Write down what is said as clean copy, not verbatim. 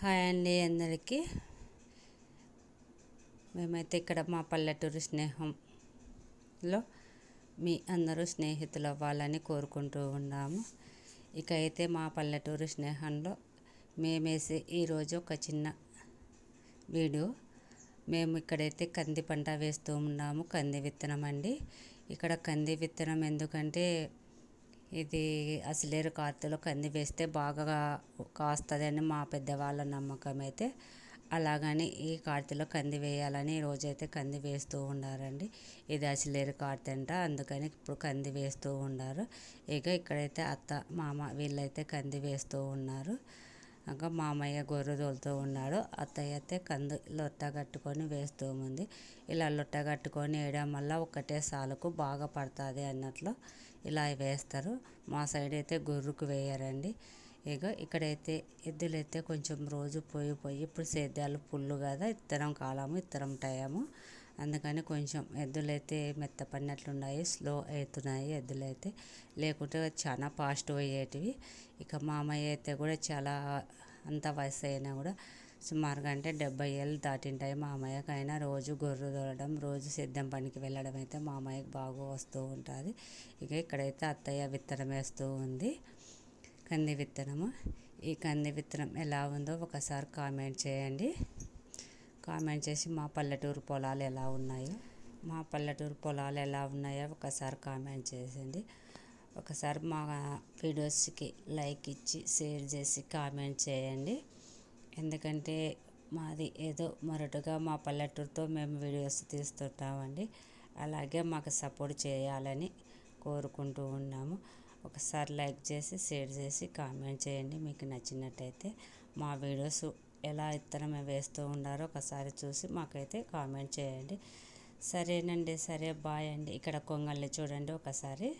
Hi అండి అందరికీ. మేమైతే ఇక్కడ మా పల్లెటూరు స్నేహంలో మీ అందరూ స్నేహితులు అవ్వాలని కోరుకుంటూ ఉన్నాము. ఇక అయితే మా పల్లెటూరు స్నేహంలో మేమేసే ఈరోజు ఒక చిన్న వీడియో. మేము ఇక్కడైతే కంది పంట వేస్తూ ఉన్నాము. కంది విత్తనం అండి. ఇక్కడ కంది విత్తనం ఎందుకంటే ఇది అసలేరు కార్తెలో కంది వేస్తే బాగా కాస్తుంది అని మా పెద్దవాళ్ళ నమ్మకం. అయితే అలాగని ఈ కార్తెలో కంది వేయాలని రోజైతే కంది వేస్తూ ఉన్నారండి. ఇది అసలేరు కార్తె అంట, అందుకని ఇప్పుడు కంది వేస్తూ ఉన్నారు. ఇక ఇక్కడైతే అత్త మామ వీళ్ళైతే కంది వేస్తూ ఉన్నారు. ఇంకా మామయ్య గొర్రె తోలుతూ ఉన్నాడు. అత్తయ్య అయితే కంది లొట్ట కట్టుకొని వేస్తూ ఉంది. ఇలా లొట్ట కట్టుకొని వేయడం వల్ల ఒకటే సాలుకు బాగా పడుతుంది అన్నట్లు ఇలా వేస్తారు. మా సైడ్ అయితే గొర్రుకు వేయరండి. ఇక ఇక్కడైతే ఎద్దులైతే కొంచెం రోజు పోయి ఇప్పుడు సేద్యాలు పుల్లు కదా, ఇత్తనం కాలము ఇత్తనం టైము, అందుకని కొంచెం ఎద్దులైతే మెత్తపడినట్లున్నాయి, స్లో అవుతున్నాయి ఎద్దులైతే, లేకుంటే చాలా ఫాస్ట్ పోయేటివి. ఇక మామయ్య అయితే కూడా చాలా అంత వయసు అయినా కూడా సుమారుగా అంటే 70 ఏళ్ళు దాటింటాయి మామయ్యకి. అయినా రోజు గొర్రె తోలడం, రోజు సేద్యం పనికి వెళ్ళడం అయితే మామయ్యకి బాగా వస్తూ ఉంటుంది. ఇక ఇక్కడైతే అత్తయ్య విత్తనం వేస్తూ ఉంది, కంది విత్తనము. ఈ కంది విత్తనం ఎలా ఉందో ఒకసారి కామెంట్ చేయండి. కామెంట్ చేసి మా పల్లెటూరు పొలాలు ఎలా ఉన్నాయో ఒకసారి కామెంట్ చేయండి. ఒకసారి మా వీడియోస్కి లైక్ ఇచ్చి షేర్ చేసి కామెంట్ చేయండి. ఎందుకంటే మాది ఏదో మొరటుగా మా పల్లెటూరుతో మేము వీడియోస్ తీస్తుంటామండి. అలాగే మాకు సపోర్ట్ చేయాలని కోరుకుంటూ ఉన్నాము. ఒకసారి లైక్ చేసి షేర్ చేసి కామెంట్ చేయండి. మీకు నచ్చినట్టయితే మా వీడియోస్ ఎలా ఇత్తనం వేస్తూ ఉన్నారో ఒకసారి చూసి మాకైతే కామెంట్ చేయండి. సరేనండి, సరే బాయ్ అండి. ఇక్కడ కొంగల్ని చూడండి ఒకసారి.